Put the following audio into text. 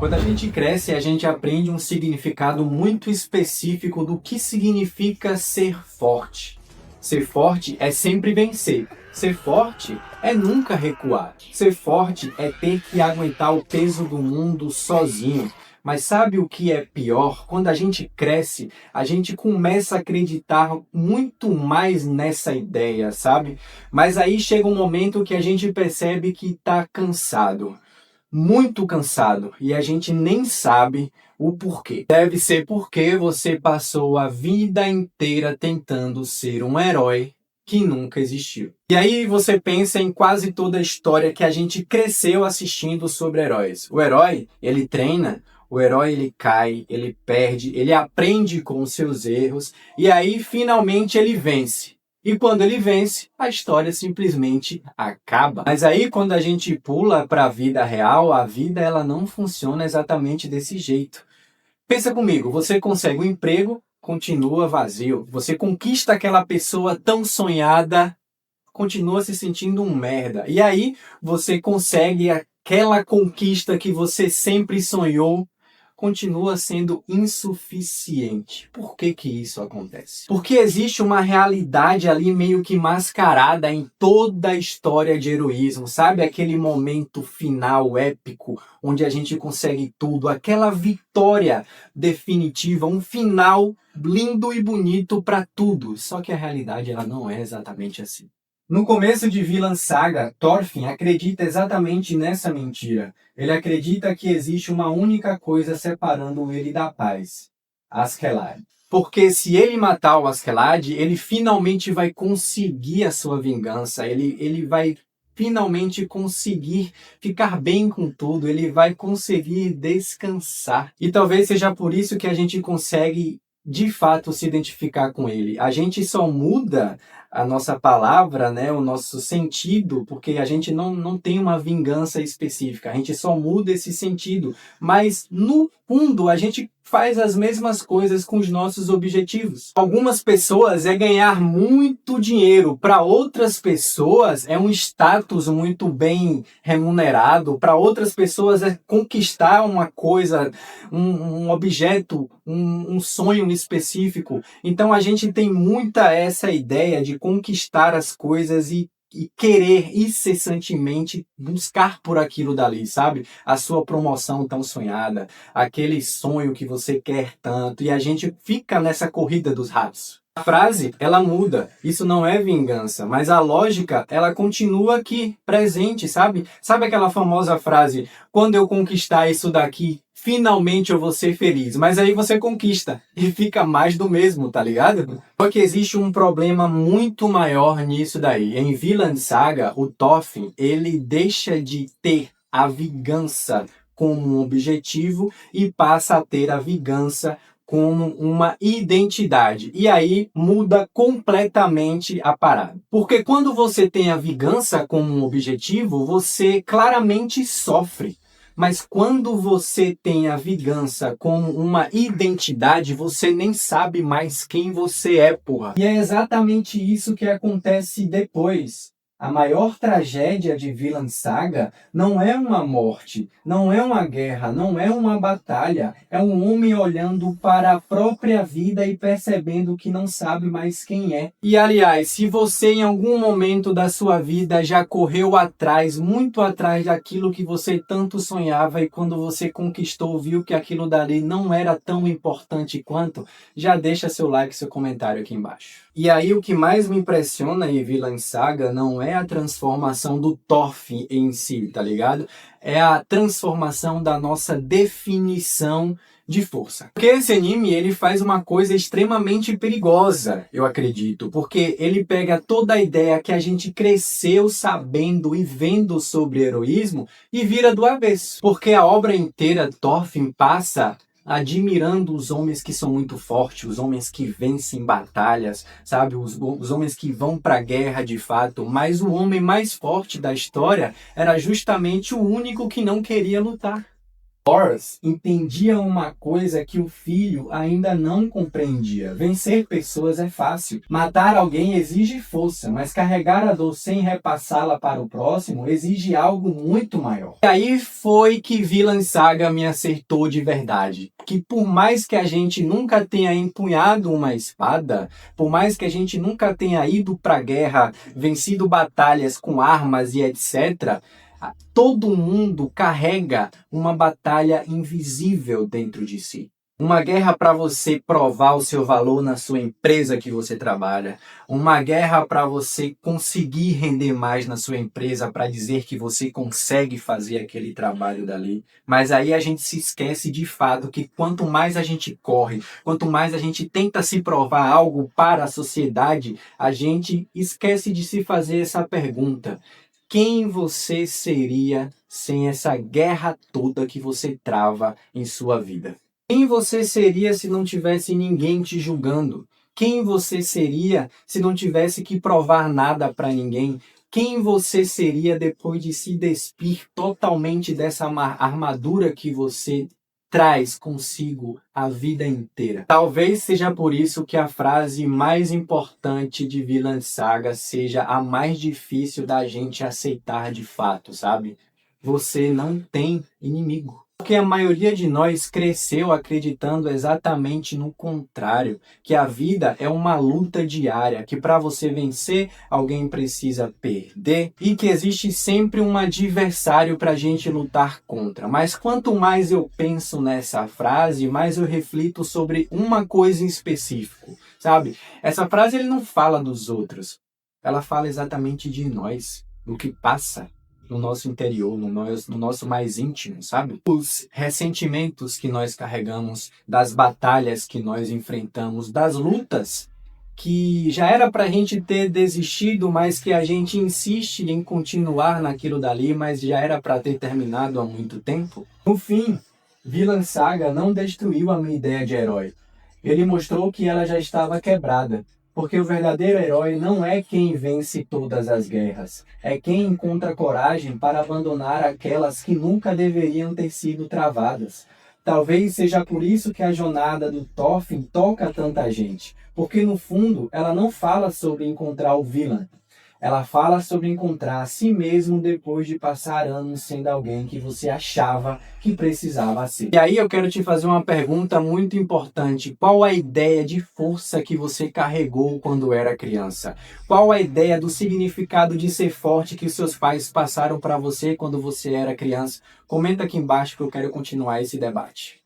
Quando a gente cresce, a gente aprende um significado muito específico do que significa ser forte. Ser forte é sempre vencer. Ser forte é nunca recuar. Ser forte é ter que aguentar o peso do mundo sozinho. Mas sabe o que é pior? Quando a gente cresce, a gente começa a acreditar muito mais nessa ideia, sabe? Mas aí chega um momento que a gente percebe que está cansado, muito cansado, e a gente nem sabe o porquê. Deve ser porque você passou a vida inteira tentando ser um herói que nunca existiu. E aí você pensa em quase toda a história que a gente cresceu assistindo sobre heróis. O herói, ele treina, o herói ele cai, ele perde, ele aprende com os seus erros e aí finalmente ele vence. E quando ele vence, a história simplesmente acaba. Mas aí quando a gente pula para a vida real, a vida ela não funciona exatamente desse jeito. Pensa comigo, você consegue um emprego, continua vazio. Você conquista aquela pessoa tão sonhada, continua se sentindo um merda. E aí você consegue aquela conquista que você sempre sonhou, continua sendo insuficiente. Por que que isso acontece? Porque existe uma realidade ali meio que mascarada em toda a história de heroísmo. Sabe aquele momento final épico onde a gente consegue tudo, aquela vitória definitiva, um final lindo e bonito para tudo. Só que a realidade ela não é exatamente assim. No começo de Vinland Saga, Thorfinn acredita exatamente nessa mentira. Ele acredita que existe uma única coisa separando ele da paz: Askeladd. Porque se ele matar o Askeladd, ele finalmente vai conseguir a sua vingança. Ele vai finalmente conseguir ficar bem com tudo. Ele vai conseguir descansar. E talvez seja por isso que a gente consegue de fato se identificar com ele. A gente só muda a nossa palavra, né, o nosso sentido, porque a gente não tem uma vingança específica, a gente só muda esse sentido, mas no fundo a gente faz as mesmas coisas com os nossos objetivos. Algumas pessoas é ganhar muito dinheiro, para outras pessoas é um status muito bem remunerado, para outras pessoas é conquistar uma coisa, um objeto, um sonho específico. Então a gente tem muita essa ideia de conquistar as coisas e querer incessantemente buscar por aquilo dali, sabe? A sua promoção tão sonhada, aquele sonho que você quer tanto, e a gente fica nessa corrida dos ratos. A frase, ela muda, isso não é vingança, mas a lógica, ela continua aqui, presente, sabe? Sabe aquela famosa frase, quando eu conquistar isso daqui, finalmente eu vou ser feliz. Mas aí você conquista e fica mais do mesmo, tá ligado? Só que existe um problema muito maior nisso daí. Em Vinland Saga, o Thorfinn, ele deixa de ter a vingança como um objetivo e passa a ter a vingança como uma identidade. E aí muda completamente a parada. Porque quando você tem a vingança como um objetivo, você claramente sofre. Mas quando você tem a vingança como uma identidade, você nem sabe mais quem você é, porra. E é exatamente isso que acontece depois. A maior tragédia de Vinland Saga não é uma morte, não é uma guerra, não é uma batalha. É um homem olhando para a própria vida e percebendo que não sabe mais quem é. E aliás, se você em algum momento da sua vida já correu atrás, muito atrás daquilo que você tanto sonhava e quando você conquistou, viu que aquilo dali não era tão importante quanto, já deixa seu like e seu comentário aqui embaixo. E aí o que mais me impressiona em Vinland Saga não é a transformação do Thorfinn em si, tá ligado? É a transformação da nossa definição de força. Porque esse anime, ele faz uma coisa extremamente perigosa, eu acredito, porque ele pega toda a ideia que a gente cresceu sabendo e vendo sobre heroísmo e vira do avesso. Porque a obra inteira, Thorfinn passa admirando os homens que são muito fortes, os homens que vencem batalhas, sabe? Os homens que vão para a guerra de fato, mas o homem mais forte da história era justamente o único que não queria lutar. Boris entendia uma coisa que o filho ainda não compreendia. Vencer pessoas é fácil. Matar alguém exige força, mas carregar a dor sem repassá-la para o próximo exige algo muito maior. E aí foi que Vinland Saga me acertou de verdade. Que por mais que a gente nunca tenha empunhado uma espada, por mais que a gente nunca tenha ido para a guerra, vencido batalhas com armas e etc., todo mundo carrega uma batalha invisível dentro de si. Uma guerra para você provar o seu valor na sua empresa que você trabalha. Uma guerra para você conseguir render mais na sua empresa, para dizer que você consegue fazer aquele trabalho dali. Mas aí a gente se esquece de fato que quanto mais a gente corre, quanto mais a gente tenta se provar algo para a sociedade, a gente esquece de se fazer essa pergunta: quem você seria sem essa guerra toda que você trava em sua vida? Quem você seria se não tivesse ninguém te julgando? Quem você seria se não tivesse que provar nada para ninguém? Quem você seria depois de se despir totalmente dessa armadura que você traz consigo a vida inteira? Talvez seja por isso que a frase mais importante de Vinland Saga seja a mais difícil da gente aceitar de fato, sabe? Você não tem inimigo. Porque a maioria de nós cresceu acreditando exatamente no contrário, que a vida é uma luta diária, que para você vencer, alguém precisa perder e que existe sempre um adversário para a gente lutar contra. Mas quanto mais eu penso nessa frase, mais eu reflito sobre uma coisa em específico, sabe? Essa frase ele não fala dos outros, ela fala exatamente de nós, do que passa no nosso interior, no nosso mais íntimo, sabe? Os ressentimentos que nós carregamos, das batalhas que nós enfrentamos, das lutas que já era para a gente ter desistido, mas que a gente insiste em continuar naquilo dali, mas já era para ter terminado há muito tempo. No fim, Vinland Saga não destruiu a minha ideia de herói. Ele mostrou que ela já estava quebrada. Porque o verdadeiro herói não é quem vence todas as guerras, é quem encontra coragem para abandonar aquelas que nunca deveriam ter sido travadas. Talvez seja por isso que a jornada do Thorfinn toca tanta gente, porque no fundo ela não fala sobre encontrar o Vinland. Ela fala sobre encontrar a si mesmo depois de passar anos sendo alguém que você achava que precisava ser. E aí eu quero te fazer uma pergunta muito importante. Qual a ideia de força que você carregou quando era criança? Qual a ideia do significado de ser forte que seus pais passaram para você quando você era criança? Comenta aqui embaixo que eu quero continuar esse debate.